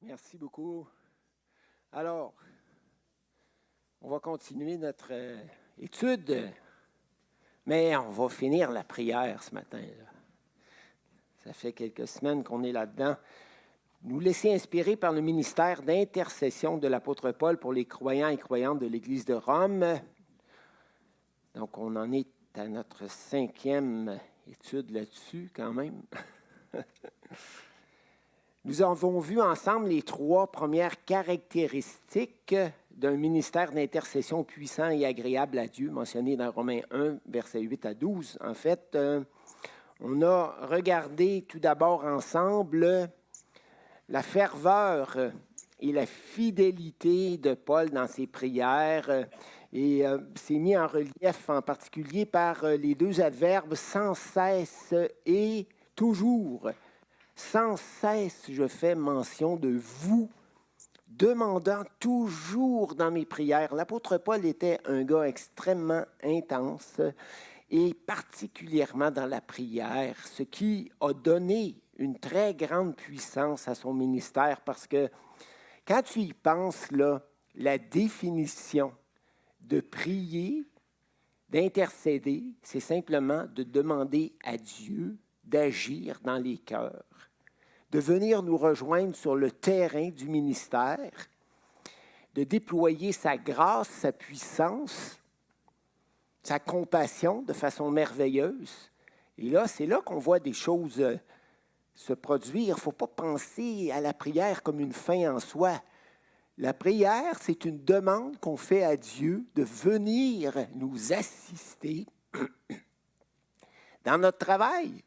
Merci beaucoup. Alors, on va continuer notre étude, mais on va finir la prière ce matin, là. Ça fait quelques semaines qu'on est là-dedans. Nous laisser inspirer par le ministère d'intercession de l'apôtre Paul pour les croyants et croyantes de l'Église de Rome. Donc, on en est à notre 5e étude là-dessus, quand même. Nous avons vu ensemble les 3 premières caractéristiques d'un ministère d'intercession puissant et agréable à Dieu, mentionné dans Romains 1, versets 8 à 12. En fait, on a regardé tout d'abord ensemble la ferveur et la fidélité de Paul dans ses prières, et c'est mis en relief en particulier par les 2 adverbes « sans cesse » et « toujours ». Sans cesse, je fais mention de vous, demandant toujours dans mes prières. L'apôtre Paul était un gars extrêmement intense et particulièrement dans la prière, ce qui a donné une très grande puissance à son ministère parce que quand tu y penses, là, la définition de prier, d'intercéder, c'est simplement de demander à Dieu d'agir dans les cœurs, de venir nous rejoindre sur le terrain du ministère, de déployer sa grâce, sa puissance, sa compassion de façon merveilleuse. Et là, c'est là qu'on voit des choses se produire. Il ne faut pas penser à la prière comme une fin en soi. La prière, c'est une demande qu'on fait à Dieu de venir nous assister dans notre travail,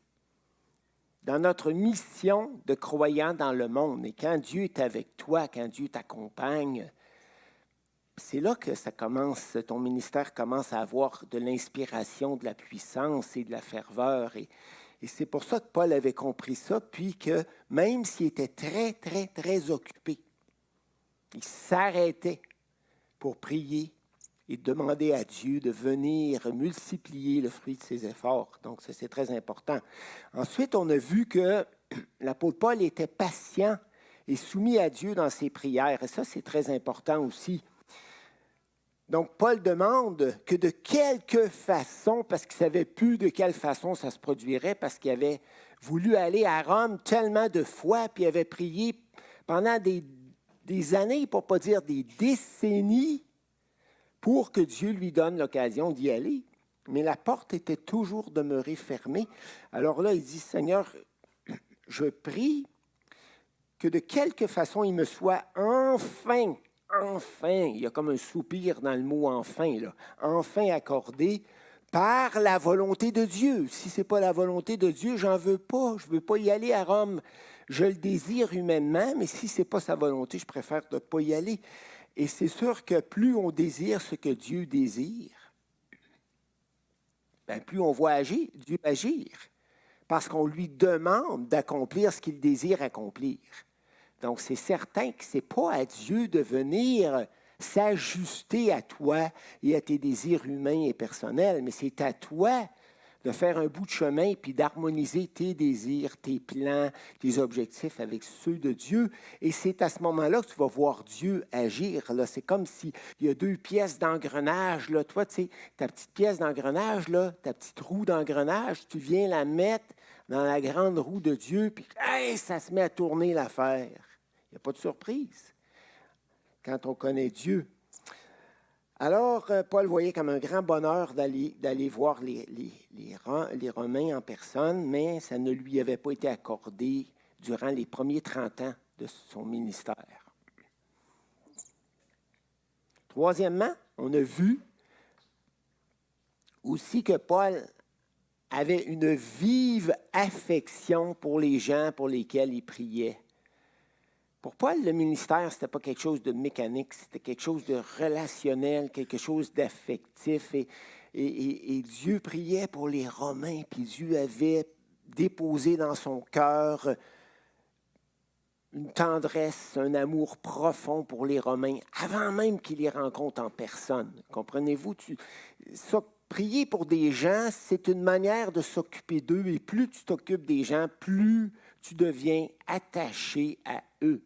dans notre mission de croyant dans le monde. Et quand Dieu est avec toi, quand Dieu t'accompagne, c'est là que ça commence, ton ministère commence à avoir de l'inspiration, de la puissance et de la ferveur. Et c'est pour ça que Paul avait compris ça, puis que même s'il était très, très, très occupé, il s'arrêtait pour prier et demander à Dieu de venir multiplier le fruit de ses efforts. Donc, ça, c'est très important. Ensuite, on a vu que l'apôtre Paul était patient et soumis à Dieu dans ses prières. Et ça, c'est très important aussi. Donc, Paul demande que de quelque façon, parce qu'il ne savait plus de quelle façon ça se produirait, parce qu'il avait voulu aller à Rome tellement de fois, puis il avait prié pendant des années, pour ne pas dire des décennies, pour que Dieu lui donne l'occasion d'y aller. Mais la porte était toujours demeurée fermée. Alors là, il dit, Seigneur, je prie que de quelque façon il me soit enfin, il y a comme un soupir dans le mot enfin, là, enfin accordé par la volonté de Dieu. Si ce n'est pas la volonté de Dieu, j'en veux pas. Je ne veux pas y aller à Rome. Je le désire humainement, mais si ce n'est pas sa volonté, je préfère ne pas y aller. Et c'est sûr que plus on désire ce que Dieu désire, bien, plus on voit Dieu agir, parce qu'on lui demande d'accomplir ce qu'il désire accomplir. Donc, c'est certain que ce n'est pas à Dieu de venir s'ajuster à toi et à tes désirs humains et personnels, mais c'est à toi de faire un bout de chemin puis d'harmoniser tes désirs, tes plans, tes objectifs avec ceux de Dieu. Et c'est à ce moment-là que tu vas voir Dieu agir. Là, c'est comme s'il y a 2 pièces d'engrenage. Là. Toi, tu sais, ta petite pièce d'engrenage, là, ta petite roue d'engrenage, tu viens la mettre dans la grande roue de Dieu, puis hey, ça se met à tourner l'affaire. Il n'y a pas de surprise quand on connaît Dieu. Alors, Paul voyait comme un grand bonheur d'aller voir les Romains en personne, mais ça ne lui avait pas été accordé durant les premiers 30 ans de son ministère. Troisièmement, on a vu aussi que Paul avait une vive affection pour les gens pour lesquels il priait. Pour Paul, le ministère, ce n'était pas quelque chose de mécanique, c'était quelque chose de relationnel, quelque chose d'affectif. Et Dieu priait pour les Romains, puis Dieu avait déposé dans son cœur une tendresse, un amour profond pour les Romains, avant même qu'il les rencontre en personne. Comprenez-vous? Prier pour des gens, c'est une manière de s'occuper d'eux, et plus tu t'occupes des gens, plus tu deviens attaché à eux.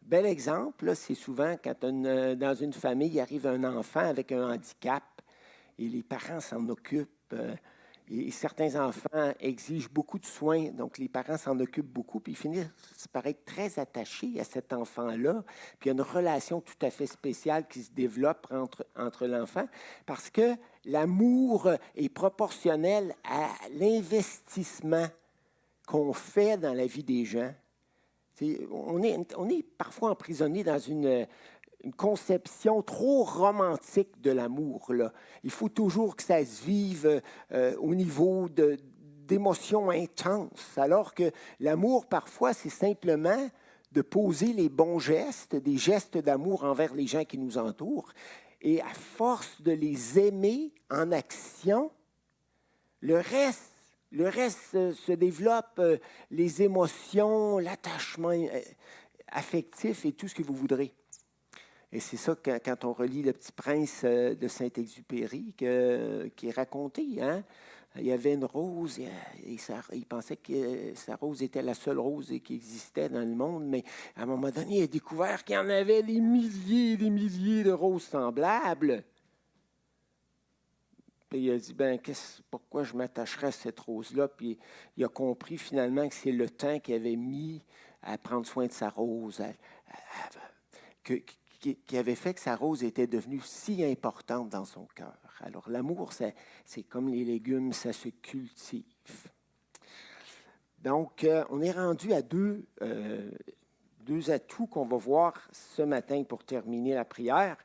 Bel exemple, là, c'est souvent quand dans une famille arrive un enfant avec un handicap et les parents s'en occupent. Et certains enfants exigent beaucoup de soins, donc les parents s'en occupent beaucoup, puis ils finissent par être très attachés à cet enfant-là. Puis il y a une relation tout à fait spéciale qui se développe entre l'enfant, parce que l'amour est proportionnel à l'investissement qu'on fait dans la vie des gens. On est parfois emprisonné dans une conception trop romantique de l'amour. Là. Il faut toujours que ça se vive au niveau d'émotions intenses, alors que l'amour, parfois, c'est simplement de poser les bons gestes, des gestes d'amour envers les gens qui nous entourent. Et à force de les aimer en action, le reste se développe, les émotions, l'attachement affectif et tout ce que vous voudrez. Et c'est ça quand on relit Le Petit Prince de Saint-Exupéry qui est raconté. Hein? Il y avait une rose et il pensait que sa rose était la seule rose qui existait dans le monde, mais à un moment donné, il a découvert qu'il y en avait des milliers et des milliers de roses semblables. Puis il a dit, pourquoi je m'attacherais à cette rose-là? Puis il a compris finalement que c'est le temps qu'il avait mis à prendre soin de sa rose, qui avait fait que sa rose était devenue si importante dans son cœur. Alors l'amour, c'est comme les légumes, ça se cultive. Donc, on est rendu à deux atouts qu'on va voir ce matin pour terminer la prière.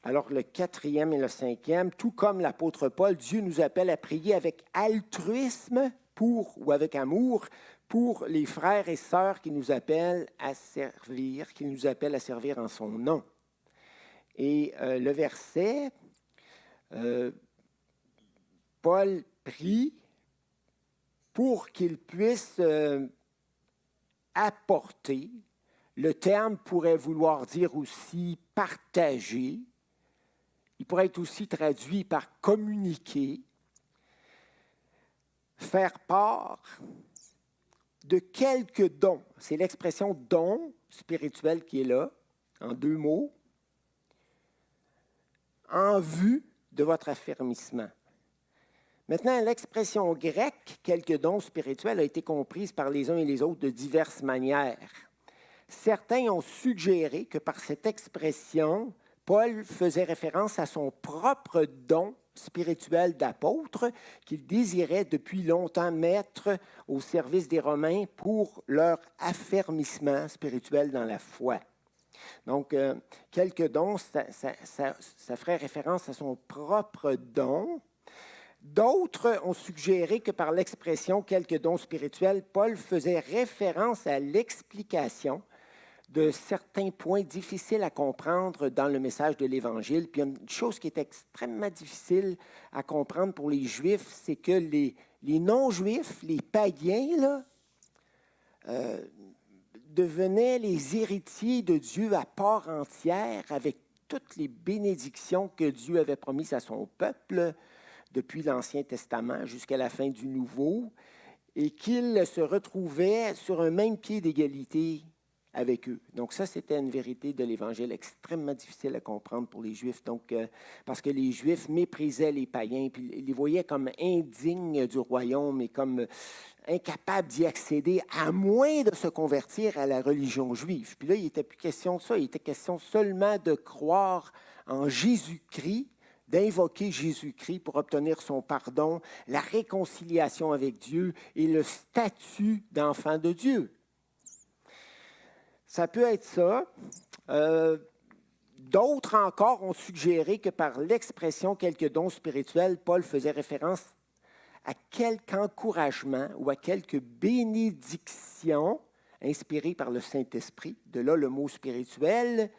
Alors, le 4e et le 5e, tout comme l'apôtre Paul, Dieu nous appelle à prier avec altruisme ou avec amour pour les frères et sœurs qui nous appellent à servir, en son nom. Et le verset, Paul prie pour qu'il puisse apporter. Le terme pourrait vouloir dire aussi partager. Il pourrait être aussi traduit par communiquer, faire part de quelques dons. C'est l'expression don spirituel qui est là, en 2 mots, en vue de votre affermissement. Maintenant, l'expression grecque, quelques dons spirituels, a été comprise par les uns et les autres de diverses manières. Certains ont suggéré que par cette expression, Paul faisait référence à son propre don spirituel d'apôtre qu'il désirait depuis longtemps mettre au service des Romains pour leur affermissement spirituel dans la foi. Donc, quelques dons, ça ferait référence à son propre don. D'autres ont suggéré que par l'expression « quelques dons spirituels », Paul faisait référence à l'explication de certains points difficiles à comprendre dans le message de l'Évangile. Puis une chose qui est extrêmement difficile à comprendre pour les Juifs, c'est que les non-Juifs, les païens, là, devenaient les héritiers de Dieu à part entière avec toutes les bénédictions que Dieu avait promises à son peuple depuis l'Ancien Testament jusqu'à la fin du Nouveau, et qu'ils se retrouvaient sur un même pied d'égalité avec eux. Donc ça, c'était une vérité de l'Évangile extrêmement difficile à comprendre pour les Juifs, donc, parce que les Juifs méprisaient les païens, puis ils les voyaient comme indignes du royaume et comme incapables d'y accéder, à moins de se convertir à la religion juive. Puis là, il n'était plus question de ça, il était question seulement de croire en Jésus-Christ, d'invoquer Jésus-Christ pour obtenir son pardon, la réconciliation avec Dieu et le statut d'enfant de Dieu. Ça peut être ça. D'autres encore ont suggéré que par l'expression « quelques dons spirituels », Paul faisait référence à quelque encouragement ou à quelque bénédiction inspirée par le Saint-Esprit, de là le mot « spirituel »,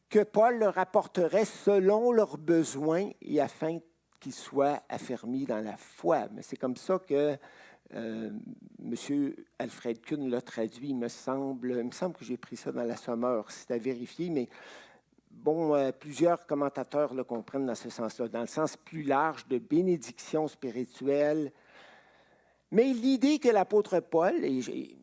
que Paul leur apporterait selon leurs besoins et afin qu'ils soient affermis dans la foi. Mais c'est comme ça que M. Alfred Kuhn l'a traduit, il me semble que j'ai pris ça dans la Sommeur, c'est à vérifier, mais bon, plusieurs commentateurs le comprennent dans ce sens-là, dans le sens plus large de bénédiction spirituelle. Mais l'idée que l'apôtre Paul, et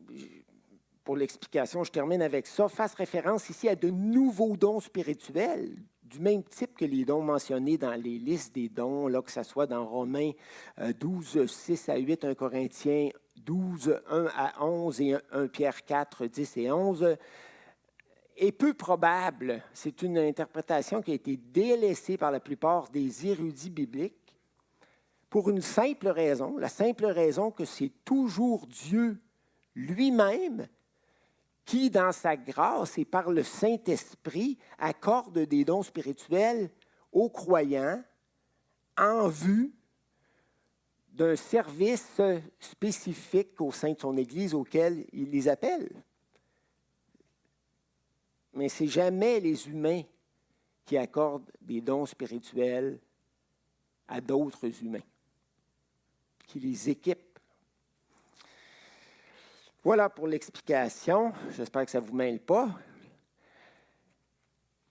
pour l'explication, je termine avec ça, fasse référence ici à de nouveaux dons spirituels, du même type que les dons mentionnés dans les listes des dons, là, que ce soit dans Romains 12, 6 à 8, 1 Corinthiens 12, 1 à 11 et 1 Pierre 4, 10 et 11, est peu probable. C'est une interprétation qui a été délaissée par la plupart des érudits bibliques pour une simple raison, la simple raison que c'est toujours Dieu lui-même qui, dans sa grâce et par le Saint-Esprit, accorde des dons spirituels aux croyants en vue d'un service spécifique au sein de son Église auquel il les appelle. Mais ce n'est jamais les humains qui accordent des dons spirituels à d'autres humains, qui les équipent. Voilà pour l'explication. J'espère que ça ne vous mêle pas.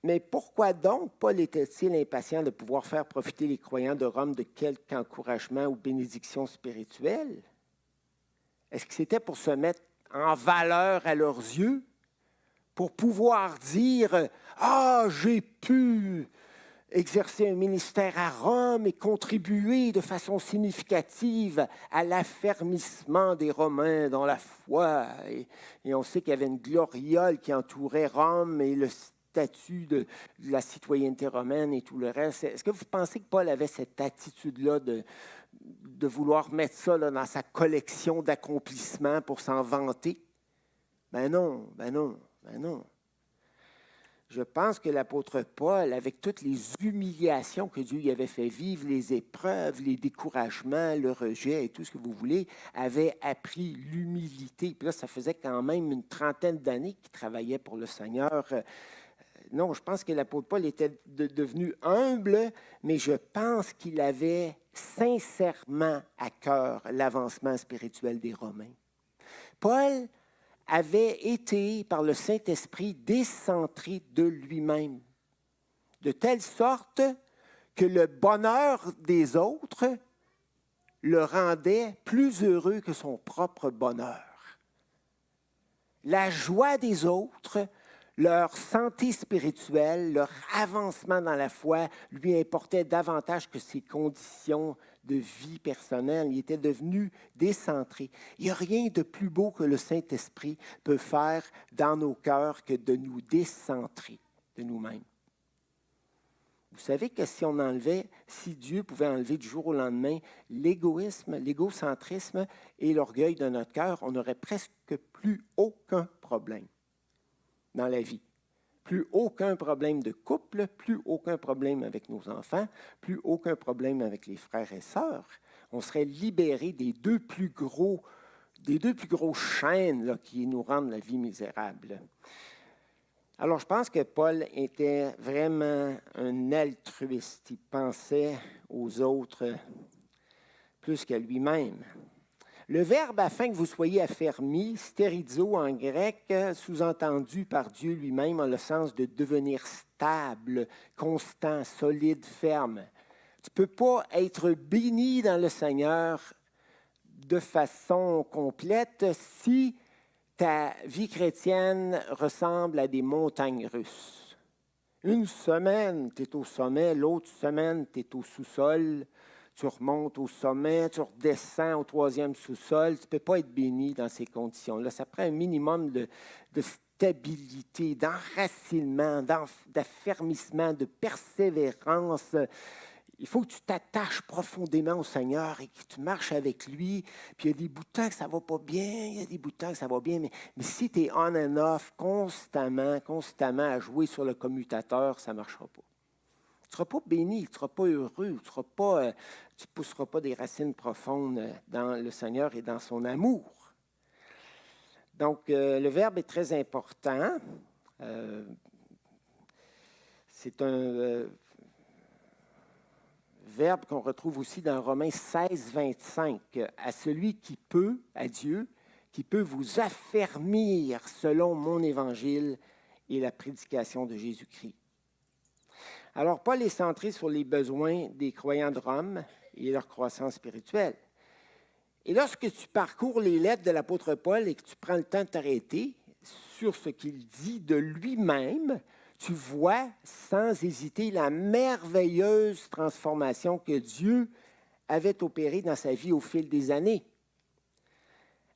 Mais pourquoi donc Paul était-il impatient de pouvoir faire profiter les croyants de Rome de quelque encouragement ou bénédiction spirituelle? Est-ce que c'était pour se mettre en valeur à leurs yeux? Pour pouvoir dire « Ah, j'ai pu exercer un ministère à Rome et contribuer de façon significative à l'affermissement des Romains dans la foi. » Et on sait qu'il y avait une gloriole qui entourait Rome et le statut de la citoyenneté romaine et tout le reste. Est-ce que vous pensez que Paul avait cette attitude-là de vouloir mettre ça là, dans sa collection d'accomplissements pour s'en vanter? Ben non, ben non, ben non. Je pense que l'apôtre Paul, avec toutes les humiliations que Dieu lui avait fait vivre, les épreuves, les découragements, le rejet et tout ce que vous voulez, avait appris l'humilité. Puis là, ça faisait quand même une trentaine d'années qu'il travaillait pour le Seigneur. Non, je pense que l'apôtre Paul était devenu humble, mais je pense qu'il avait sincèrement à cœur l'avancement spirituel des Romains. Paul avait été, par le Saint-Esprit, décentré de lui-même, de telle sorte que le bonheur des autres le rendait plus heureux que son propre bonheur. La joie des autres, leur santé spirituelle, leur avancement dans la foi lui importait davantage que ses conditions de vie personnelle. Il était devenu décentré. Il n'y a rien de plus beau que le Saint-Esprit peut faire dans nos cœurs que de nous décentrer de nous-mêmes. Vous savez que si Dieu pouvait enlever du jour au lendemain l'égoïsme, l'égocentrisme et l'orgueil de notre cœur, on n'aurait presque plus aucun problème dans la vie. Plus aucun problème de couple, plus aucun problème avec nos enfants, plus aucun problème avec les frères et sœurs. On serait libérés des deux plus gros chaînes là, qui nous rendent la vie misérable. Alors, je pense que Paul était vraiment un altruiste. Il pensait aux autres plus qu'à lui-même. Le verbe « afin que vous soyez affermis », stérizo en grec, sous-entendu par Dieu lui-même en le sens de devenir stable, constant, solide, ferme. Tu ne peux pas être béni dans le Seigneur de façon complète si ta vie chrétienne ressemble à des montagnes russes. Une semaine, tu es au sommet, l'autre semaine, tu es au sous-sol. Tu remontes au sommet, tu redescends au troisième sous-sol. Tu ne peux pas être béni dans ces conditions-là. Ça prend un minimum de stabilité, d'enracinement, d'affermissement, de persévérance. Il faut que tu t'attaches profondément au Seigneur et que tu marches avec lui. Puis il y a des bouts de temps que ça ne va pas bien, il y a des bouts de temps que ça va bien. Mais si tu es on and off constamment à jouer sur le commutateur, ça ne marchera pas. Tu ne seras pas béni, tu ne seras pas heureux, tu ne pousseras pas des racines profondes dans le Seigneur et dans son amour. Donc, le verbe est très important. C'est un verbe qu'on retrouve aussi dans Romains 16, 25. À celui qui peut, à Dieu, qui peut vous affermir selon mon évangile et la prédication de Jésus-Christ. Alors, Paul est centré sur les besoins des croyants de Rome et leur croissance spirituelle. Et lorsque tu parcours les lettres de l'apôtre Paul et que tu prends le temps de t'arrêter, sur ce qu'il dit de lui-même, tu vois sans hésiter la merveilleuse transformation que Dieu avait opérée dans sa vie au fil des années.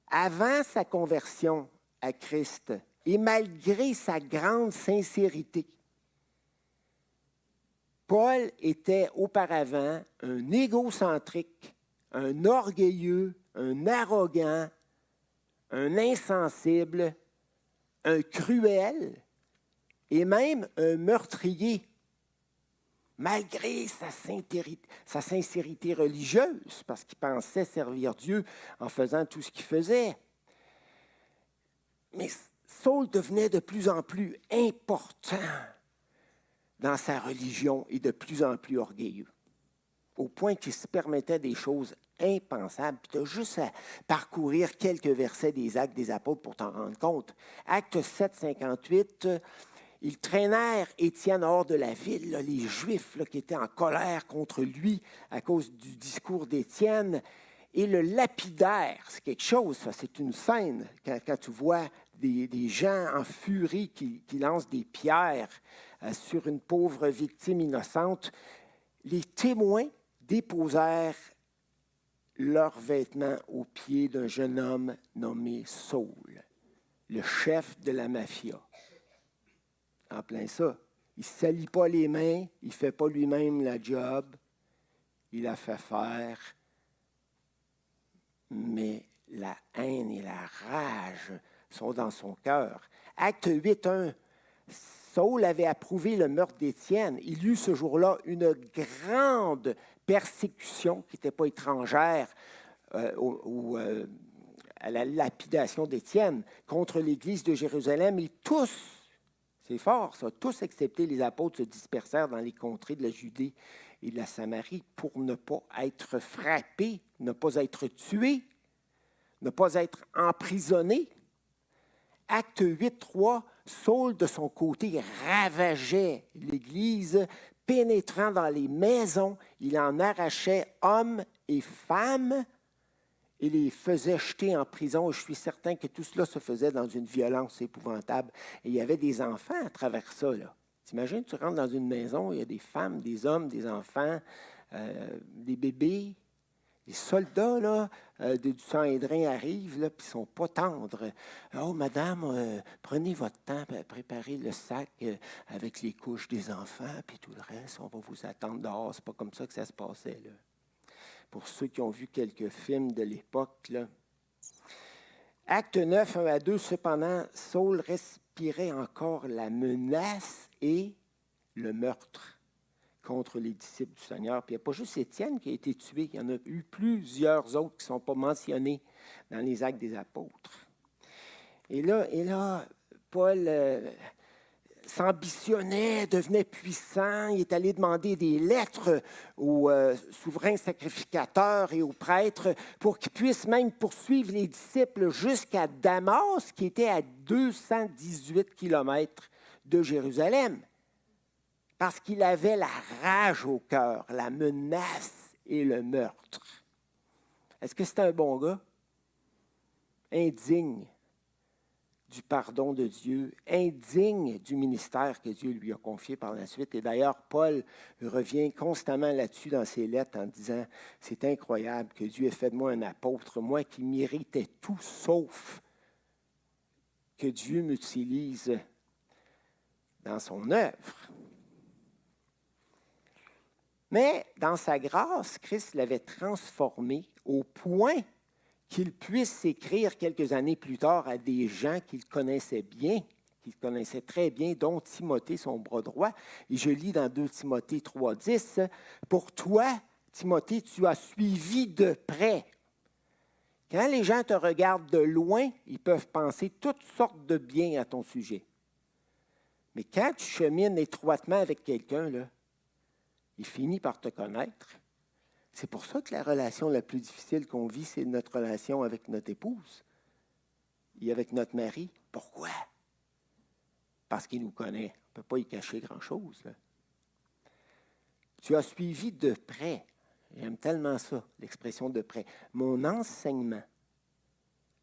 Avant sa conversion à Christ, et malgré sa grande sincérité, Paul était auparavant un égocentrique, un orgueilleux, un arrogant, un insensible, un cruel et même un meurtrier, malgré sa sincérité religieuse, parce qu'il pensait servir Dieu en faisant tout ce qu'il faisait. Mais Saul devenait de plus en plus important dans sa religion et de plus en plus orgueilleux, au point qu'il se permettait des choses impensables. Tu as juste à parcourir quelques versets des Actes des Apôtres pour t'en rendre compte. Acte 7, 58, ils traînèrent Étienne hors de la ville, là, les Juifs là, qui étaient en colère contre lui à cause du discours d'Étienne, et le lapidèrent. C'est quelque chose, ça, c'est une scène, quand tu vois des gens en furie qui lancent des pierres sur une pauvre victime innocente. Les témoins déposèrent leurs vêtements aux pieds d'un jeune homme nommé Saul, le chef de la mafia. En plein ça. Il ne se salit pas les mains, il ne fait pas lui-même la job, il la fait faire, mais la haine et la rage sont dans son cœur. Acte 8.1, Saul avait approuvé le meurtre d'Étienne. Il eut ce jour-là une grande persécution qui n'était pas étrangère à la lapidation d'Étienne contre l'Église de Jérusalem. Et tous, c'est fort ça, tous excepté les apôtres se dispersèrent dans les contrées de la Judée et de la Samarie pour ne pas être frappés, ne pas être tués, ne pas être emprisonnés. Acte 8.3, Saul, de son côté, ravageait l'Église, pénétrant dans les maisons. Il en arrachait hommes et femmes et les faisait jeter en prison. Je suis certain que tout cela se faisait dans une violence épouvantable. Et il y avait des enfants à travers ça. T'imagines, tu rentres dans une maison, il y a des femmes, des hommes, des enfants, des bébés. Les soldats là, du Sanhédrin arrivent, puis ils ne sont pas tendres. « Oh, madame, prenez votre temps, préparez le sac avec les couches des enfants, puis tout le reste, on va vous attendre dehors. » Ce n'est pas comme ça que ça se passait, là. Pour ceux qui ont vu quelques films de l'époque, là. Acte 9, 1 à 2, cependant, Saul respirait encore la menace et le meurtre contre les disciples du Seigneur. Puis il n'y a pas juste Étienne qui a été tué, il y en a eu plusieurs autres qui ne sont pas mentionnés dans les Actes des Apôtres. Et là Paul s'ambitionnait, devenait puissant, il est allé demander des lettres aux souverains sacrificateurs et aux prêtres pour qu'ils puissent même poursuivre les disciples jusqu'à Damas, qui était à 218 kilomètres de Jérusalem. Parce qu'il avait la rage au cœur, la menace et le meurtre. Est-ce que c'était un bon gars? Indigne du pardon de Dieu, indigne du ministère que Dieu lui a confié par la suite. Et d'ailleurs, Paul revient constamment là-dessus dans ses lettres en disant « C'est incroyable que Dieu ait fait de moi un apôtre, moi qui méritais tout sauf que Dieu m'utilise dans son œuvre. » Mais dans sa grâce, Christ l'avait transformé au point qu'il puisse écrire quelques années plus tard à des gens qu'il connaissait bien, qu'il connaissait très bien, dont Timothée, son bras droit. Et je lis dans 2 Timothée 3,10, « Pour toi, Timothée, tu as suivi de près. » Quand les gens te regardent de loin, ils peuvent penser toutes sortes de biens à ton sujet. Mais quand tu chemines étroitement avec quelqu'un, là, il finit par te connaître. C'est pour ça que la relation la plus difficile qu'on vit, c'est notre relation avec notre épouse et avec notre mari. Pourquoi? Parce qu'il nous connaît. On ne peut pas y cacher grand-chose, là. Tu as suivi de près. J'aime tellement ça, l'expression de près. Mon enseignement,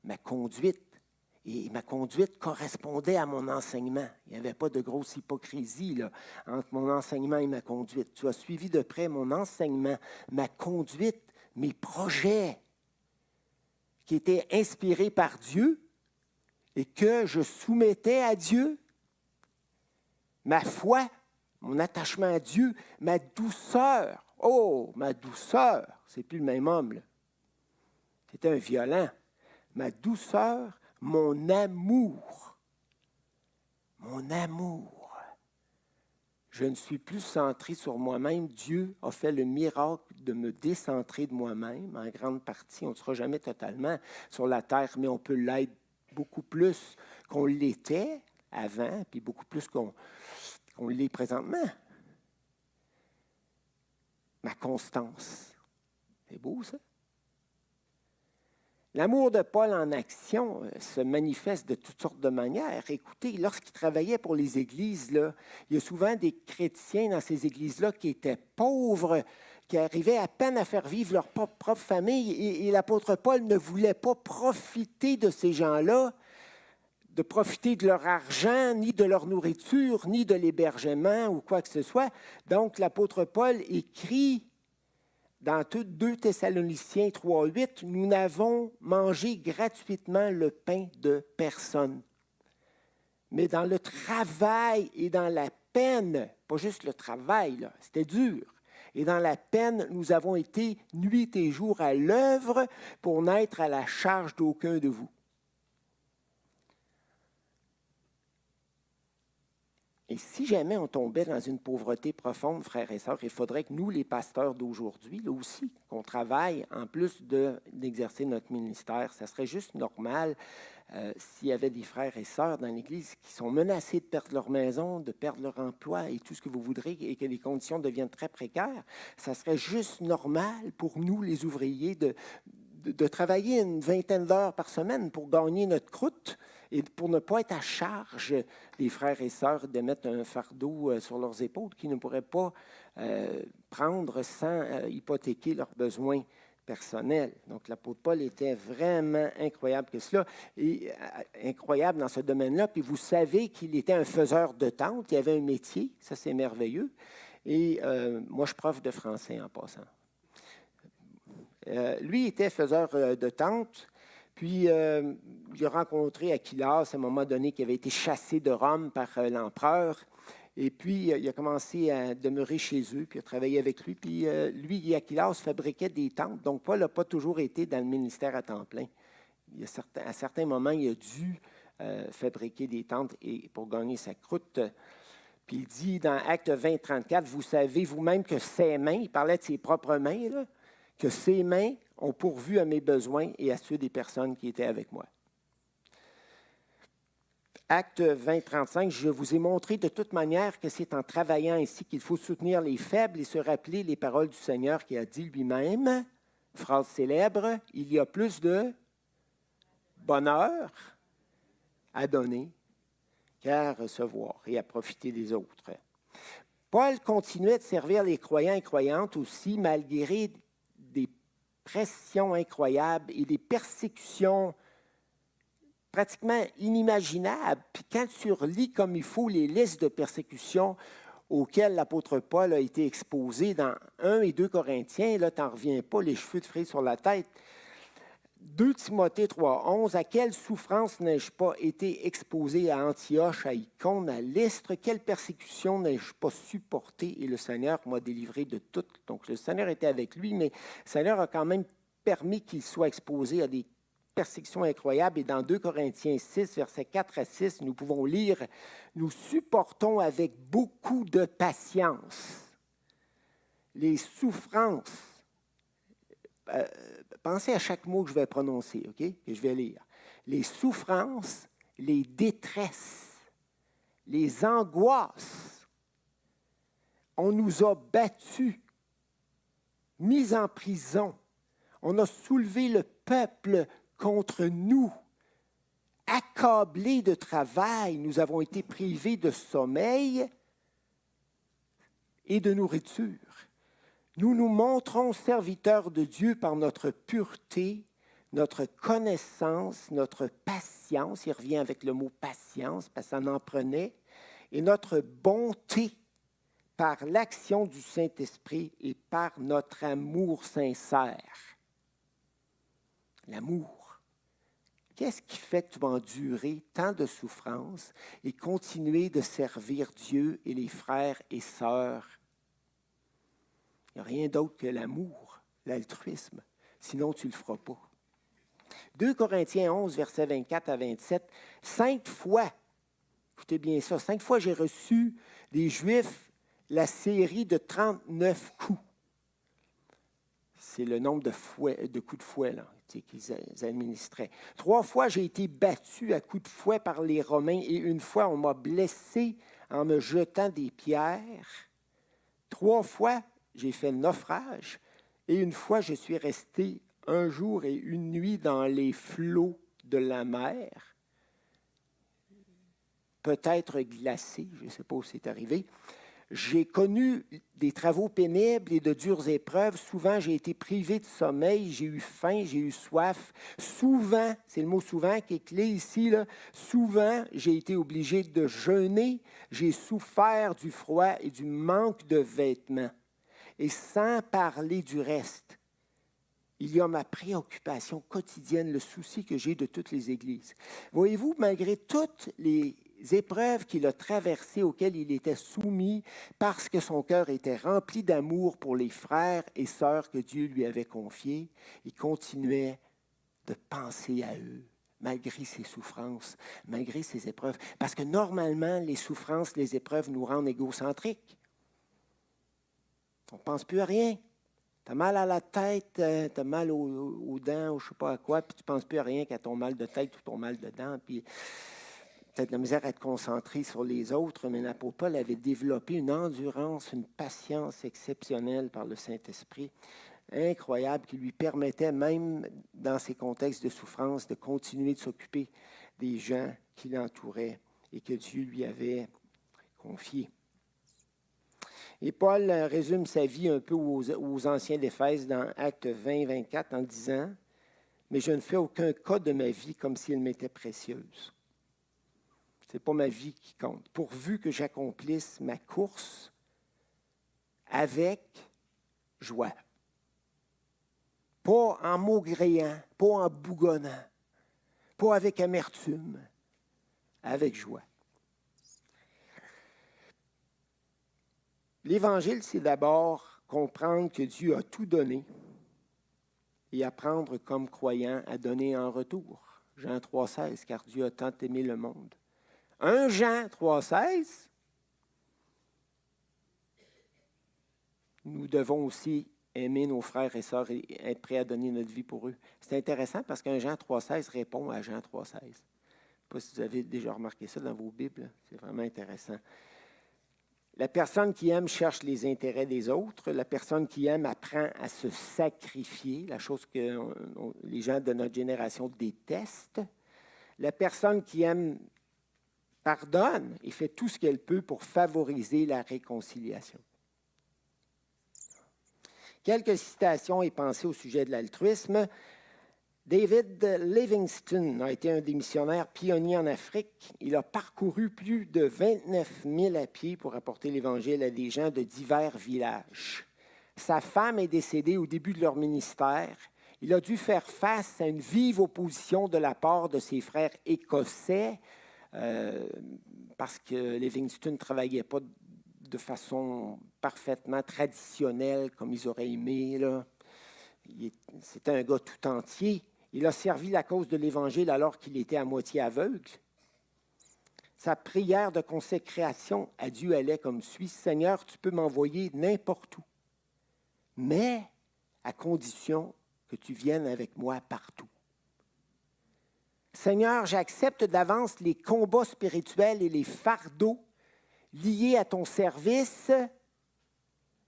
ma conduite Et ma conduite correspondait à mon enseignement. Il n'y avait pas de grosse hypocrisie là, entre mon enseignement et ma conduite. Tu as suivi de près mon enseignement, ma conduite, mes projets qui étaient inspirés par Dieu et que je soumettais à Dieu. Ma foi, mon attachement à Dieu, ma douceur. Oh, ma douceur, c'est plus le même homme. C'était un violent. Ma douceur, mon amour. Mon amour. Je ne suis plus centré sur moi-même. Dieu a fait le miracle de me décentrer de moi-même. En grande partie, on ne sera jamais totalement sur la terre, mais on peut l'être beaucoup plus qu'on l'était avant, puis beaucoup plus qu'on l'est présentement. Ma constance. C'est beau, ça? L'amour de Paul en action se manifeste de toutes sortes de manières. Écoutez, lorsqu'il travaillait pour les églises, là, il y a souvent des chrétiens dans ces églises-là qui étaient pauvres, qui arrivaient à peine à faire vivre leur propre famille. Et l'apôtre Paul ne voulait pas profiter de ces gens-là, de profiter de leur argent, ni de leur nourriture, ni de l'hébergement ou quoi que ce soit. Donc, l'apôtre Paul écrit dans 2 Thessaloniciens 3,8, « Nous n'avons mangé gratuitement le pain de personne. » Mais dans le travail et dans la peine, pas juste le travail, là, c'était dur. Et dans la peine, nous avons été nuit et jour à l'œuvre pour n'être à la charge d'aucun de vous. Et si jamais on tombait dans une pauvreté profonde, frères et sœurs, il faudrait que nous, les pasteurs d'aujourd'hui, là aussi, qu'on travaille en plus d'exercer notre ministère. Ça serait juste normal s'il y avait des frères et sœurs dans l'Église qui sont menacés de perdre leur maison, de perdre leur emploi et tout ce que vous voudrez, et que les conditions deviennent très précaires. Ça serait juste normal pour nous, les ouvriers, de travailler une vingtaine d'heures par semaine pour gagner notre croûte, et pour ne pas être à charge des frères et sœurs de mettre un fardeau sur leurs épaules qu'ils ne pourraient pas prendre sans hypothéquer leurs besoins personnels. Donc, l'apôtre Paul était vraiment incroyable que cela, et incroyable dans ce domaine-là. Puis vous savez qu'il était un faiseur de tentes, il avait un métier, ça c'est merveilleux. Et moi, je suis prof de français en passant. Lui était faiseur de tentes. Puis, il a rencontré Aquilas à un moment donné qui avait été chassé de Rome par l'empereur. Et puis, il a commencé à demeurer chez eux, puis à travailler avec lui. Puis, lui et Aquilas fabriquaient des tentes. Donc, Paul n'a pas toujours été dans le ministère à temps plein. À certains moments, il a dû fabriquer des tentes pour gagner sa croûte. Puis, il dit dans Actes 20, 34, « Vous savez vous-même que ses mains, il parlait de ses propres mains, là, que ses mains ont pourvu à mes besoins et à ceux des personnes qui étaient avec moi. » Acte 20, 35, « Je vous ai montré de toute manière que c'est en travaillant ainsi qu'il faut soutenir les faibles et se rappeler les paroles du Seigneur qui a dit lui-même, phrase célèbre, « Il y a plus de bonheur à donner qu'à recevoir et à profiter des autres. » Paul continuait de servir les croyants et croyantes aussi, malgré des pressions incroyables et des persécutions pratiquement inimaginables. Puis quand tu relis comme il faut les listes de persécutions auxquelles l'apôtre Paul a été exposé dans 1 et 2 Corinthiens, là, tu n'en reviens pas, les cheveux de frise sur la tête. 2 Timothée 3, 11, « À quelle souffrance n'ai-je pas été exposé à Antioche, à Icône, à Lystre? Quelle persécution n'ai-je pas supportée? Et le Seigneur m'a délivré de toutes. » Donc, le Seigneur était avec lui, mais le Seigneur a quand même permis qu'il soit exposé à des persécutions incroyables. Et dans 2 Corinthiens 6, versets 4 à 6, nous pouvons lire, « Nous supportons avec beaucoup de patience les souffrances. » Pensez à chaque mot que je vais prononcer, OK, que je vais lire. Les souffrances, les détresses, les angoisses. On nous a battus, mis en prison. On a soulevé le peuple contre nous. Accablés de travail, nous avons été privés de sommeil et de nourriture. Nous nous montrons serviteurs de Dieu par notre pureté, notre connaissance, notre patience, il revient avec le mot patience, parce que ça en prenait, et notre bonté par l'action du Saint-Esprit et par notre amour sincère. L'amour. Qu'est-ce qui fait que tu vas endurer tant de souffrances et continuer de servir Dieu et les frères et sœurs? Il n'y a rien d'autre que l'amour, l'altruisme. Sinon, tu ne le feras pas. 2 Corinthiens 11, versets 24 à 27. 5 fois, écoutez bien ça, 5 fois j'ai reçu des Juifs la série de 39 coups. C'est le nombre de coups de fouet là, qu'ils administraient. 3 fois, j'ai été battu à coups de fouet par les Romains et une fois, on m'a blessé en me jetant des pierres. 3 fois, j'ai fait naufrage et une fois, je suis resté 1 jour et 1 nuit dans les flots de la mer, peut-être glacé, je ne sais pas où c'est arrivé. J'ai connu des travaux pénibles et de dures épreuves. Souvent, j'ai été privé de sommeil, j'ai eu faim, j'ai eu soif. Souvent, c'est le mot souvent qui est clé ici, là. Souvent, j'ai été obligé de jeûner. J'ai souffert du froid et du manque de vêtements. Et sans parler du reste, il y a ma préoccupation quotidienne, le souci que j'ai de toutes les églises. Voyez-vous, malgré toutes les épreuves qu'il a traversées, auxquelles il était soumis, parce que son cœur était rempli d'amour pour les frères et sœurs que Dieu lui avait confiés, il continuait de penser à eux, malgré ses souffrances, malgré ses épreuves. Parce que normalement, les souffrances, les épreuves nous rendent égocentriques. On ne pense plus à rien. Tu as mal à la tête, tu as mal aux dents, ou je ne sais pas à quoi, puis tu ne penses plus à rien qu'à ton mal de tête ou ton mal de dents, puis tu as de la misère à te concentrer sur les autres, mais l'apôtre Paul avait développé une endurance, une patience exceptionnelle par le Saint-Esprit, incroyable, qui lui permettait, même dans ces contextes de souffrance, de continuer de s'occuper des gens qui l'entouraient et que Dieu lui avait confiés. Et Paul résume sa vie un peu aux anciens d'Éphèse dans Actes 20, 24 en disant « Mais je ne fais aucun cas de ma vie comme si elle m'était précieuse. » Ce n'est pas ma vie qui compte. Pourvu que j'accomplisse ma course avec joie. Pas en maugréant, pas en bougonnant, pas avec amertume, avec joie. L'Évangile, c'est d'abord comprendre que Dieu a tout donné et apprendre comme croyant à donner en retour. Jean 3,16, car Dieu a tant aimé le monde. 1 Jean 3,16, nous devons aussi aimer nos frères et sœurs et être prêts à donner notre vie pour eux. C'est intéressant parce qu'un Jean 3,16 répond à Jean 3,16. Je ne sais pas si vous avez déjà remarqué ça dans vos Bibles. C'est vraiment intéressant. La personne qui aime cherche les intérêts des autres. La personne qui aime apprend à se sacrifier, la chose que les gens de notre génération détestent. La personne qui aime pardonne et fait tout ce qu'elle peut pour favoriser la réconciliation. Quelques citations et pensées au sujet de l'altruisme. David Livingstone a été un des missionnaires pionniers en Afrique. Il a parcouru plus de 29 000 à pied pour apporter l'Évangile à des gens de divers villages. Sa femme est décédée au début de leur ministère. Il a dû faire face à une vive opposition de la part de ses frères écossais parce que Livingstone ne travaillait pas de façon parfaitement traditionnelle comme ils auraient aimé, là. C'était un gars tout entier. Il a servi la cause de l'Évangile alors qu'il était à moitié aveugle. Sa prière de consécration à Dieu allait comme suit. « Seigneur, tu peux m'envoyer n'importe où, mais à condition que tu viennes avec moi partout. Seigneur, j'accepte d'avance les combats spirituels et les fardeaux liés à ton service,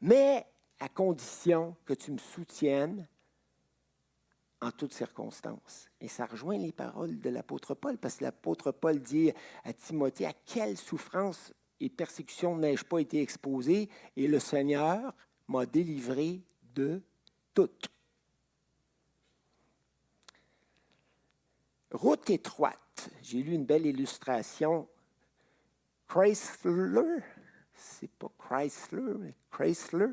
mais à condition que tu me soutiennes en toutes circonstances. » Et ça rejoint les paroles de l'apôtre Paul, parce que l'apôtre Paul dit à Timothée, « À quelle souffrance et persécution n'ai-je pas été exposé? Et le Seigneur m'a délivré de toutes. » Route étroite. J'ai lu une belle illustration. Chrysler, c'est pas Chrysler, mais Chrysler.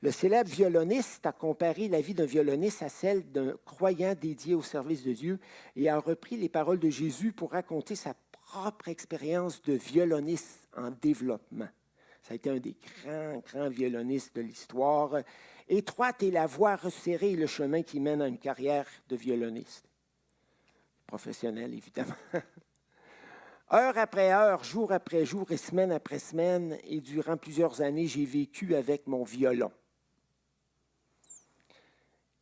Le célèbre violoniste a comparé la vie d'un violoniste à celle d'un croyant dédié au service de Dieu et a repris les paroles de Jésus pour raconter sa propre expérience de violoniste en développement. Ça a été un des grands violonistes de l'histoire. Étroite est la voie resserrée et le chemin qui mène à une carrière de violoniste. Professionnel, évidemment. Heure après heure, jour après jour et semaine après semaine, et durant plusieurs années, j'ai vécu avec mon violon.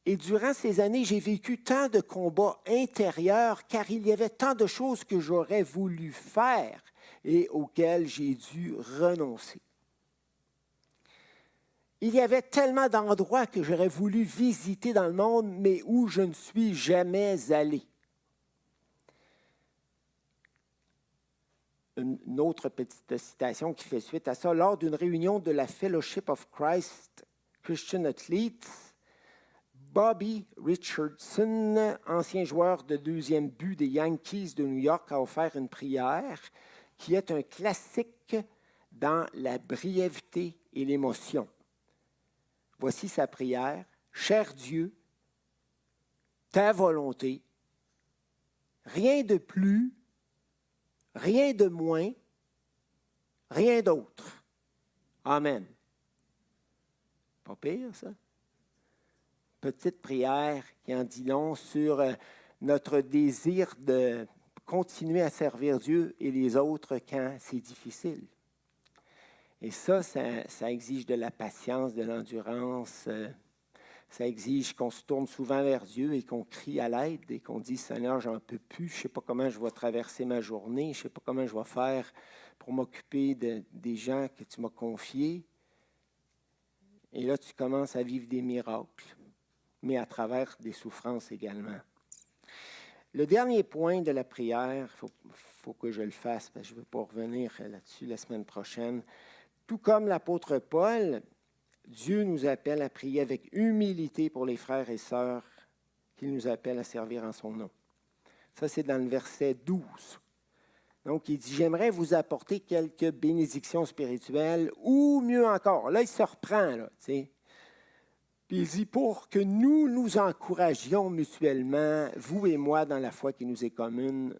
Et durant ces années, j'ai vécu tant de combats intérieurs, car il y avait tant de choses que j'aurais voulu faire et auxquelles j'ai dû renoncer. Il y avait tellement d'endroits que j'aurais voulu visiter dans le monde, mais où je ne suis jamais allé. Une autre petite citation qui fait suite à ça. Lors d'une réunion de la Fellowship of Christ Christian Athletes, Bobby Richardson, ancien joueur de deuxième but des Yankees de New York, a offert une prière qui est un classique dans la brièveté et l'émotion. Voici sa prière. « Cher Dieu, ta volonté, rien de plus, rien de moins, rien d'autre. Amen. » Pas pire, ça? Petite prière qui en dit long sur notre désir de continuer à servir Dieu et les autres quand c'est difficile. Et ça exige de la patience, de l'endurance. Ça exige qu'on se tourne souvent vers Dieu et qu'on crie à l'aide et qu'on dit « Seigneur, j'en peux plus, je ne sais pas comment je vais traverser ma journée, je ne sais pas comment je vais faire pour m'occuper des gens que tu m'as confiés. » Et là, tu commences à vivre des miracles, mais à travers des souffrances également. Le dernier point de la prière, il faut que je le fasse, parce que je ne veux pas revenir là-dessus la semaine prochaine. Tout comme l'apôtre Paul, Dieu nous appelle à prier avec humilité pour les frères et sœurs qu'il nous appelle à servir en son nom. Ça, c'est dans le verset 12. Donc, il dit « J'aimerais vous apporter quelques bénédictions spirituelles, ou mieux encore. » Là, il se reprend, là, tu sais. Puis il dit « Pour que nous nous encouragions mutuellement, vous et moi, dans la foi qui nous est commune. »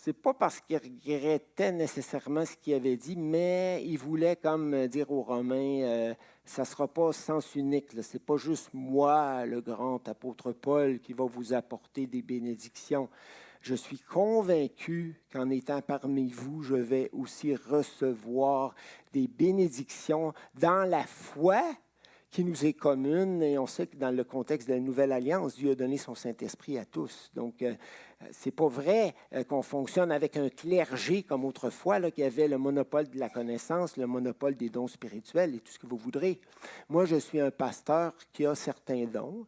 Ce n'est pas parce qu'il regrettait nécessairement ce qu'il avait dit, mais il voulait comme dire aux Romains, ça ne sera pas sens unique. Ce n'est pas juste moi, le grand apôtre Paul, qui va vous apporter des bénédictions. Je suis convaincu qu'en étant parmi vous, je vais aussi recevoir des bénédictions dans la foi qui nous est commune. Et on sait que dans le contexte de la Nouvelle Alliance, Dieu a donné son Saint-Esprit à tous. Donc, ce n'est pas vrai qu'on fonctionne avec un clergé comme autrefois, là, qui avait le monopole de la connaissance, le monopole des dons spirituels et tout ce que vous voudrez. Moi, je suis un pasteur qui a certains dons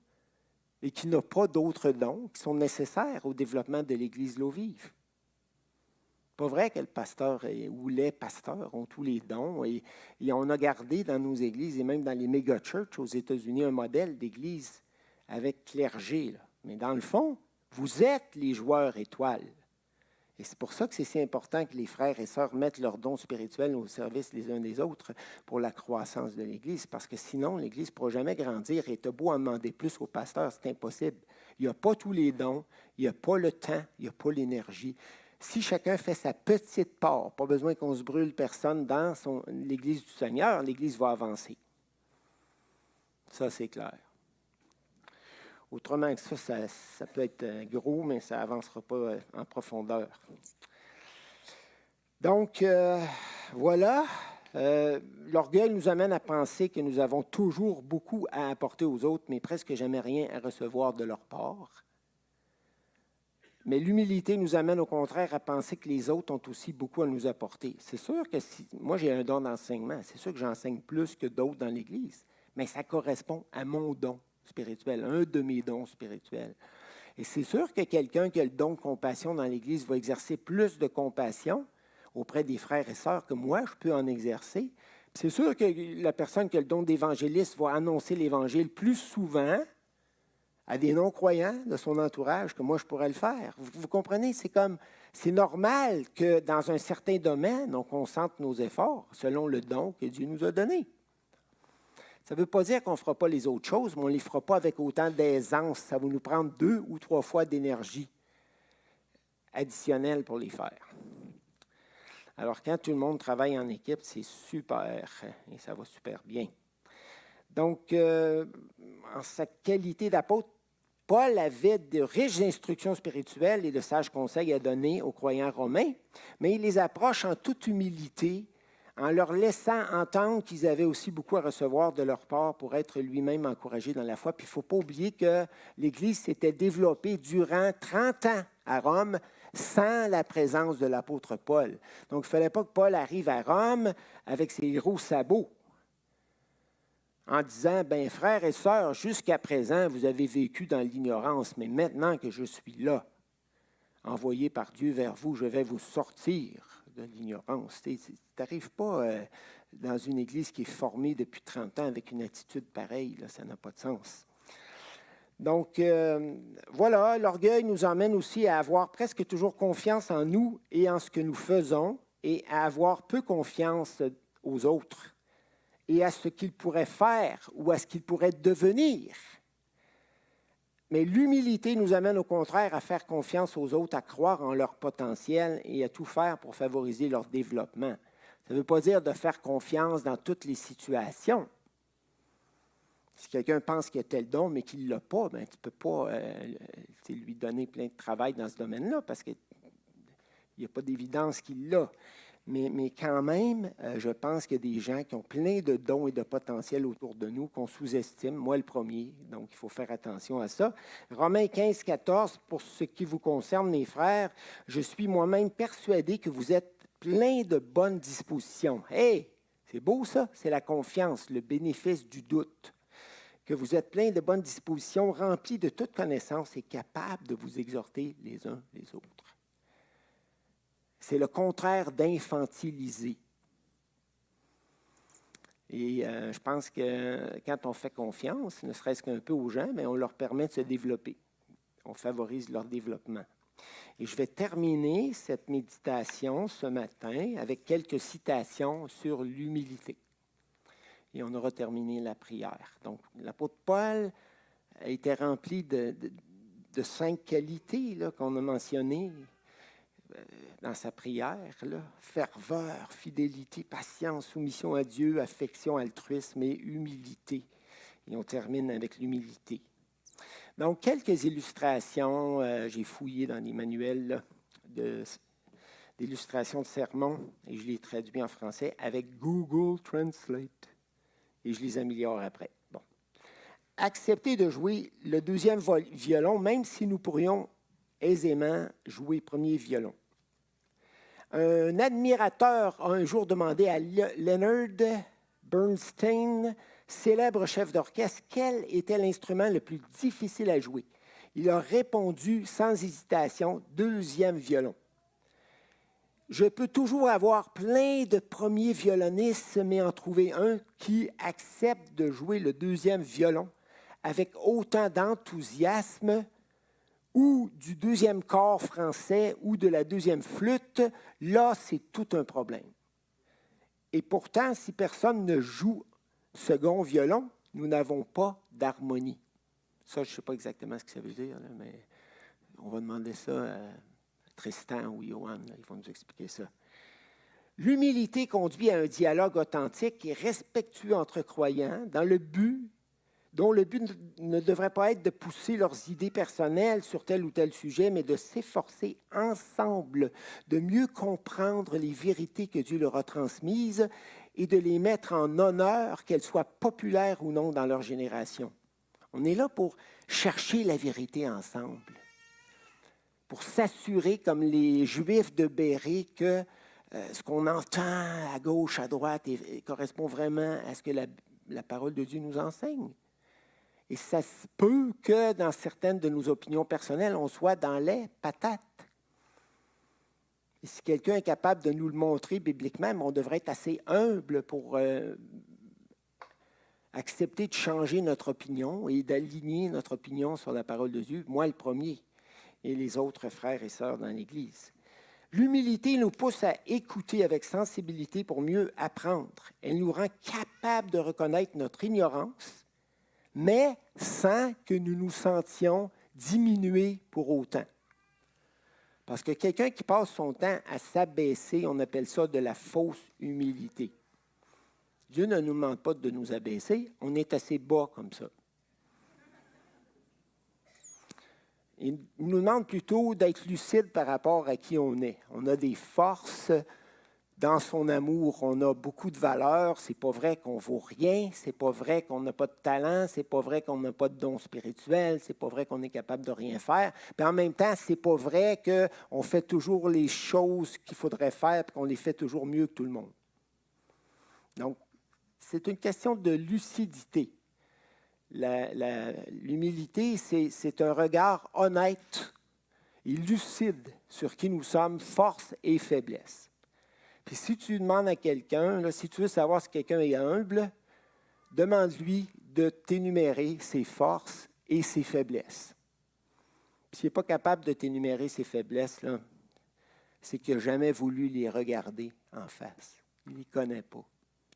et qui n'a pas d'autres dons qui sont nécessaires au développement de l'Église l'eau-vive. Pas vrai que le pasteur ou les pasteurs ont tous les dons. Et on a gardé dans nos églises et même dans les méga-churches aux États-Unis un modèle d'église avec clergé. Là. Mais dans le fond, vous êtes les joueurs étoiles. Et c'est pour ça que c'est si important que les frères et sœurs mettent leurs dons spirituels au service les uns des autres pour la croissance de l'Église. Parce que sinon, l'Église ne pourra jamais grandir. Et tu as beau en demander plus aux pasteurs, c'est impossible. Il n'y a pas tous les dons, il n'y a pas le temps, il n'y a pas l'énergie. Si chacun fait sa petite part, pas besoin qu'on se brûle personne dans l'Église du Seigneur, l'Église va avancer. Ça, c'est clair. Autrement que ça peut être gros, mais ça n'avancera pas en profondeur. Donc, voilà. L'orgueil nous amène à penser que nous avons toujours beaucoup à apporter aux autres, mais presque jamais rien à recevoir de leur part. Mais l'humilité nous amène au contraire à penser que les autres ont aussi beaucoup à nous apporter. C'est sûr que moi, j'ai un don d'enseignement. C'est sûr que j'enseigne plus que d'autres dans l'Église, mais ça correspond à mon don spirituel, un de mes dons spirituels. Et c'est sûr que quelqu'un qui a le don de compassion dans l'Église va exercer plus de compassion auprès des frères et sœurs que moi, je peux en exercer. C'est sûr que la personne qui a le don d'évangéliste va annoncer l'Évangile plus souvent à des non-croyants de son entourage que moi, je pourrais le faire. Vous comprenez? C'est normal que dans un certain domaine, on concentre nos efforts selon le don que Dieu nous a donné. Ça ne veut pas dire qu'on ne fera pas les autres choses, mais on ne les fera pas avec autant d'aisance. Ça va nous prendre 2 ou 3 fois d'énergie additionnelle pour les faire. Alors, quand tout le monde travaille en équipe, c'est super et ça va super bien. Donc, en sa qualité d'apôtre, Paul avait de riches instructions spirituelles et de sages conseils à donner aux croyants romains, mais il les approche en toute humilité, en leur laissant entendre qu'ils avaient aussi beaucoup à recevoir de leur part pour être lui-même encouragés dans la foi. Puis il ne faut pas oublier que l'Église s'était développée durant 30 ans à Rome sans la présence de l'apôtre Paul. Donc, il ne fallait pas que Paul arrive à Rome avec ses gros sabots en disant, « Bien, frères et sœurs, jusqu'à présent, vous avez vécu dans l'ignorance, mais maintenant que je suis là, envoyé par Dieu vers vous, je vais vous sortir de l'ignorance. » Tu n'arrives pas dans une Église qui est formée depuis 30 ans avec une attitude pareille, là, ça n'a pas de sens. Donc, voilà, l'orgueil nous emmène aussi à avoir presque toujours confiance en nous et en ce que nous faisons et à avoir peu confiance aux autres et à ce qu'ils pourraient faire ou à ce qu'ils pourraient devenir. Mais l'humilité nous amène au contraire à faire confiance aux autres, à croire en leur potentiel et à tout faire pour favoriser leur développement. Ça ne veut pas dire de faire confiance dans toutes les situations. Si quelqu'un pense qu'il a tel don, mais qu'il ne l'a pas, bien, tu ne peux pas lui donner plein de travail dans ce domaine-là parce qu'il n'y a pas d'évidence qu'il l'a. Mais quand même, je pense qu'il y a des gens qui ont plein de dons et de potentiel autour de nous qu'on sous-estime, moi le premier, donc il faut faire attention à ça. Romains 15, 14, pour ce qui vous concerne, mes frères, je suis moi-même persuadé que vous êtes pleins de bonnes dispositions. Hey, c'est beau ça, c'est la confiance, le bénéfice du doute. Que vous êtes pleins de bonnes dispositions, remplis de toute connaissance et capables de vous exhorter les uns les autres. C'est le contraire d'infantiliser. Et je pense que quand on fait confiance, ne serait-ce qu'un peu aux gens, mais on leur permet de se développer. On favorise leur développement. Et je vais terminer cette méditation ce matin avec quelques citations sur l'humilité. Et on aura terminé la prière. Donc, l'apôtre Paul a été rempli de 5 qualités là, qu'on a mentionnées dans sa prière, là. Ferveur, fidélité, patience, soumission à Dieu, affection, altruisme et humilité. Et on termine avec l'humilité. Donc, quelques illustrations, j'ai fouillé dans les manuels d'illustrations de sermons et je les traduis en français avec Google Translate et je les améliore après. Bon. Acceptez de jouer le 2e violon, même si nous pourrions aisément jouer premier violon. Un admirateur a un jour demandé à Leonard Bernstein, célèbre chef d'orchestre, quel était l'instrument le plus difficile à jouer. Il a répondu sans hésitation, 2e violon. Je peux toujours avoir plein de premiers violonistes, mais en trouver un qui accepte de jouer le 2e violon avec autant d'enthousiasme ou du 2e corps français ou de la 2e flûte, là, c'est tout un problème. Et pourtant, si personne ne joue second violon, nous n'avons pas d'harmonie. Ça, je ne sais pas exactement ce que ça veut dire, là, mais on va demander ça à Tristan ou Johan, là, ils vont nous expliquer ça. L'humilité conduit à un dialogue authentique et respectueux entre croyants dont le but ne devrait pas être de pousser leurs idées personnelles sur tel ou tel sujet, mais de s'efforcer ensemble de mieux comprendre les vérités que Dieu leur a transmises et de les mettre en honneur, qu'elles soient populaires ou non dans leur génération. On est là pour chercher la vérité ensemble, pour s'assurer, comme les Juifs de Bérée, que ce qu'on entend à gauche, à droite, correspond vraiment à ce que la parole de Dieu nous enseigne. Et ça se peut que dans certaines de nos opinions personnelles, on soit dans les patates. Et si quelqu'un est capable de nous le montrer bibliquement, on devrait être assez humble pour accepter de changer notre opinion et d'aligner notre opinion sur la parole de Dieu, moi le premier, et les autres frères et sœurs dans l'Église. L'humilité nous pousse à écouter avec sensibilité pour mieux apprendre. Elle nous rend capables de reconnaître notre ignorance, mais sans que nous nous sentions diminués pour autant. Parce que quelqu'un qui passe son temps à s'abaisser, on appelle ça de la fausse humilité. Dieu ne nous demande pas de nous abaisser, on est assez bas comme ça. Il nous demande plutôt d'être lucide par rapport à qui on est. On a des forces dans son amour, on a beaucoup de valeurs. C'est pas vrai qu'on vaut rien, c'est pas vrai qu'on n'a pas de talent, c'est pas vrai qu'on n'a pas de don spirituel, c'est pas vrai qu'on est capable de rien faire. Puis en même temps, c'est pas vrai qu'on fait toujours les choses qu'il faudrait faire et qu'on les fait toujours mieux que tout le monde. Donc, c'est une question de lucidité. L'humilité, c'est un regard honnête et lucide sur qui nous sommes, force et faiblesse. Puis si tu demandes à quelqu'un, si tu veux savoir si quelqu'un est humble, demande-lui de t'énumérer ses forces et ses faiblesses. Puis s'il n'est pas capable de t'énumérer ses faiblesses, là, c'est qu'il n'a jamais voulu les regarder en face. Il ne les connaît pas.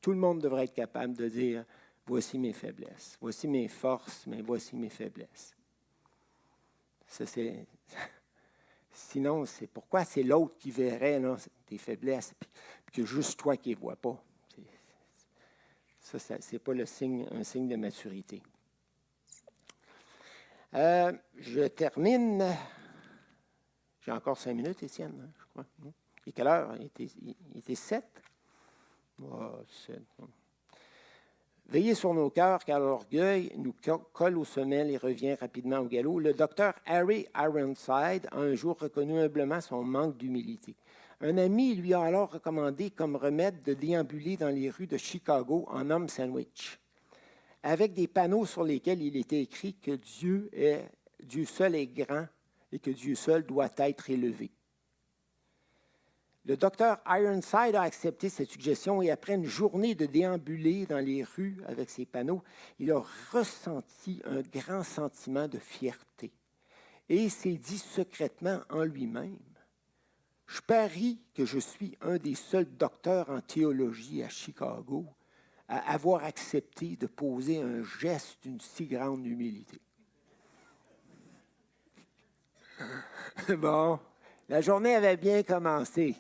Tout le monde devrait être capable de dire « Voici mes faiblesses, voici mes forces, mais voici mes faiblesses. » Ça, c'est... Sinon, c'est pourquoi c'est l'autre qui verrait là, tes faiblesses, puis que juste toi qui ne les vois pas. Ça, ce n'est pas un signe de maturité. Je termine. J'ai encore 5 minutes, Étienne, je crois. Et quelle heure? Il était 7? Oh, 7. Veillez sur nos cœurs, car l'orgueil nous colle aux semelles et revient rapidement au galop. Le docteur Harry Ironside a un jour reconnu humblement son manque d'humilité. Un ami lui a alors recommandé comme remède de déambuler dans les rues de Chicago en homme sandwich, avec des panneaux sur lesquels il était écrit que Dieu seul est grand et que Dieu seul doit être élevé. Le docteur Ironside a accepté cette suggestion et après une journée de déambuler dans les rues avec ces panneaux, il a ressenti un grand sentiment de fierté. Et il s'est dit secrètement en lui-même, « Je parie que je suis un des seuls docteurs en théologie à Chicago à avoir accepté de poser un geste d'une si grande humilité. » Bon. La journée avait bien commencé.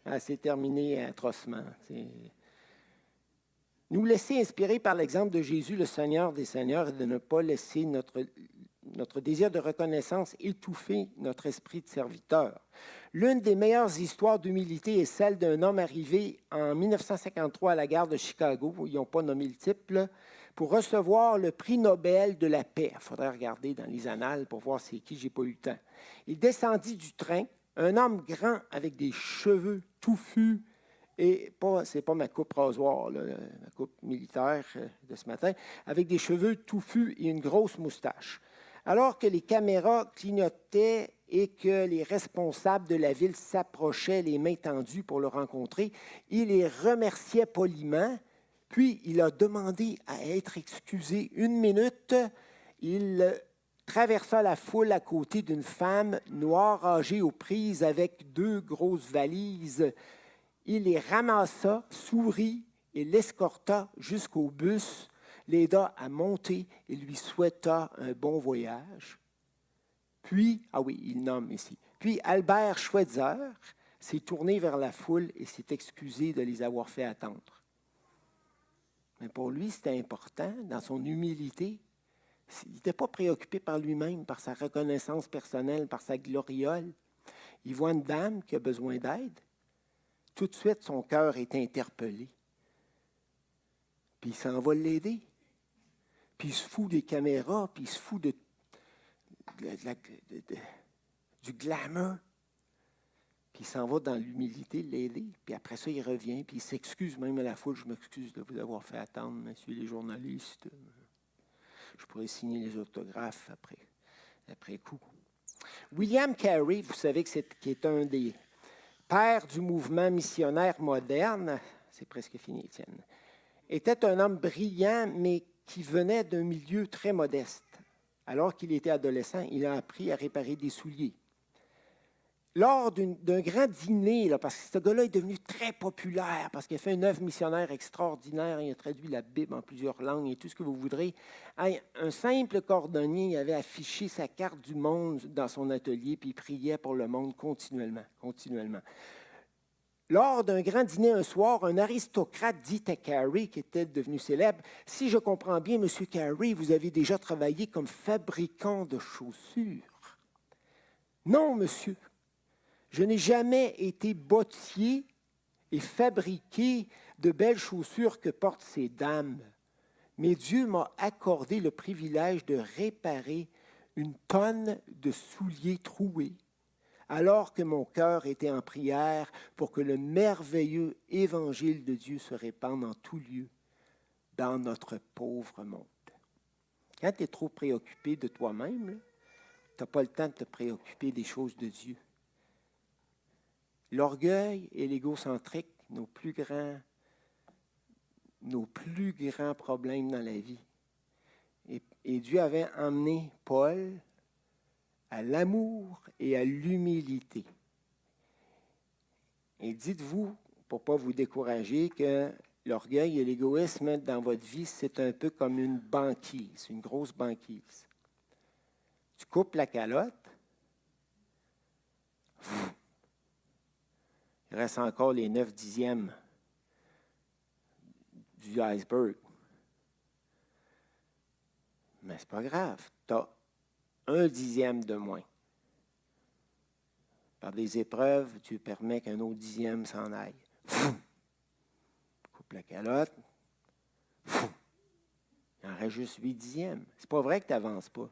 Elle s'est terminée atrocement. Nous laisser inspirer par l'exemple de Jésus, le Seigneur des Seigneurs, et de ne pas laisser notre désir de reconnaissance étouffer notre esprit de serviteur. L'une des meilleures histoires d'humilité est celle d'un homme arrivé en 1953 à la gare de Chicago, où ils n'ont pas nommé le type, là, pour recevoir le prix Nobel de la paix. Il faudrait regarder dans les annales pour voir c'est qui, je n'ai pas eu le temps. Il descendit du train, un homme grand avec des cheveux touffus, et c'est pas ma coupe rasoir, là, ma coupe militaire de ce matin, avec des cheveux touffus et une grosse moustache. Alors que les caméras clignotaient et que les responsables de la ville s'approchaient les mains tendues pour le rencontrer, il les remerciait poliment. Puis, il a demandé à être excusé 1 minute. Il traversa la foule à côté d'une femme noire âgée aux prises avec 2 grosses valises. Il les ramassa, sourit et l'escorta jusqu'au bus, l'aida à monter et lui souhaita un bon voyage. Puis, il nomme ici, puis Albert Schweitzer s'est tourné vers la foule et s'est excusé de les avoir fait attendre. Mais pour lui, c'était important, dans son humilité. Il n'était pas préoccupé par lui-même, par sa reconnaissance personnelle, par sa gloriole. Il voit une dame qui a besoin d'aide. Tout de suite, son cœur est interpellé. Puis il s'en va l'aider. Puis il se fout des caméras, puis il se fout du glamour. Puis il s'en va dans l'humilité l'aider. Puis après ça, il revient, puis il s'excuse même à la foule. « Je m'excuse de vous avoir fait attendre, messieurs les journalistes. Je pourrais signer les autographes après coup. » William Carey, vous savez qui est un des pères du mouvement missionnaire moderne, c'est presque fini, Étienne, était un homme brillant, mais qui venait d'un milieu très modeste. Alors qu'il était adolescent, il a appris à réparer des souliers. Lors d'un grand dîner, là, parce que ce gars-là est devenu très populaire, parce qu'il a fait une œuvre missionnaire extraordinaire, il a traduit la Bible en plusieurs langues et tout ce que vous voudrez. Un simple cordonnier avait affiché sa carte du monde dans son atelier, puis il priait pour le monde continuellement. Lors d'un grand dîner un soir, un aristocrate dit à Carey, qui était devenu célèbre, « Si je comprends bien, M. Carey, vous avez déjà travaillé comme fabricant de chaussures. » « Non, monsieur. Je n'ai jamais été bottier et fabriqué de belles chaussures que portent ces dames. Mais Dieu m'a accordé le privilège de réparer une tonne de souliers troués, alors que mon cœur était en prière pour que le merveilleux évangile de Dieu se répande en tout lieu dans notre pauvre monde. » Quand tu es trop préoccupé de toi-même, tu n'as pas le temps de te préoccuper des choses de Dieu. L'orgueil et l'égocentrique, nos plus grands problèmes dans la vie. Et Dieu avait emmené Paul à l'amour et à l'humilité. Et dites-vous, pour ne pas vous décourager, que l'orgueil et l'égoïsme dans votre vie, c'est un peu comme une banquise, une grosse banquise. Tu coupes la calotte, il reste encore les 9/10 du iceberg. Mais ce n'est pas grave, tu as 1/10 de moins. Par des épreuves, tu permets qu'un autre 10e s'en aille. Coupe la calotte. Il en reste juste 8/10. C'est pas vrai que tu n'avances pas.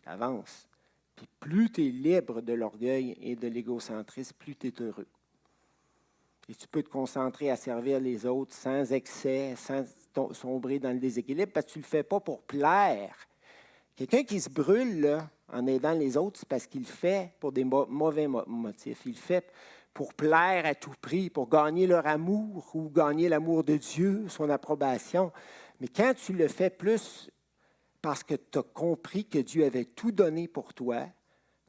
Tu avances. Puis plus tu es libre de l'orgueil et de l'égocentrisme, plus tu es heureux. Et tu peux te concentrer à servir les autres sans excès, sans sombrer dans le déséquilibre, parce que tu ne le fais pas pour plaire. Quelqu'un qui se brûle là, en aidant les autres, c'est parce qu'il le fait pour des mauvais motifs. Il le fait pour plaire à tout prix, pour gagner leur amour ou gagner l'amour de Dieu, son approbation. Mais quand tu le fais plus parce que tu as compris que Dieu avait tout donné pour toi,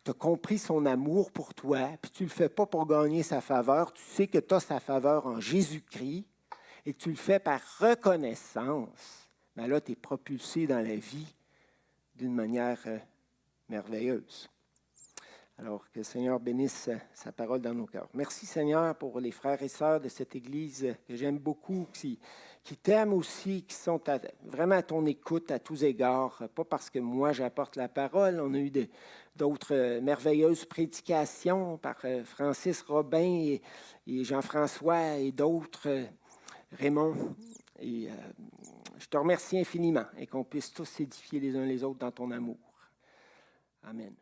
tu as compris son amour pour toi, puis tu ne le fais pas pour gagner sa faveur, tu sais que tu as sa faveur en Jésus-Christ et que tu le fais par reconnaissance, bien là, tu es propulsé dans la vie d'une manière merveilleuse. Alors, que le Seigneur bénisse sa parole dans nos cœurs. Merci, Seigneur, pour les frères et sœurs de cette Église que j'aime beaucoup, qui t'aiment aussi, qui sont vraiment à ton écoute à tous égards. Pas parce que moi, j'apporte la parole. On a eu d'autres merveilleuses prédications par Francis Robin et Jean-François et d'autres, Raymond. Et je te remercie infiniment et qu'on puisse tous s'édifier les uns les autres dans ton amour. Amen.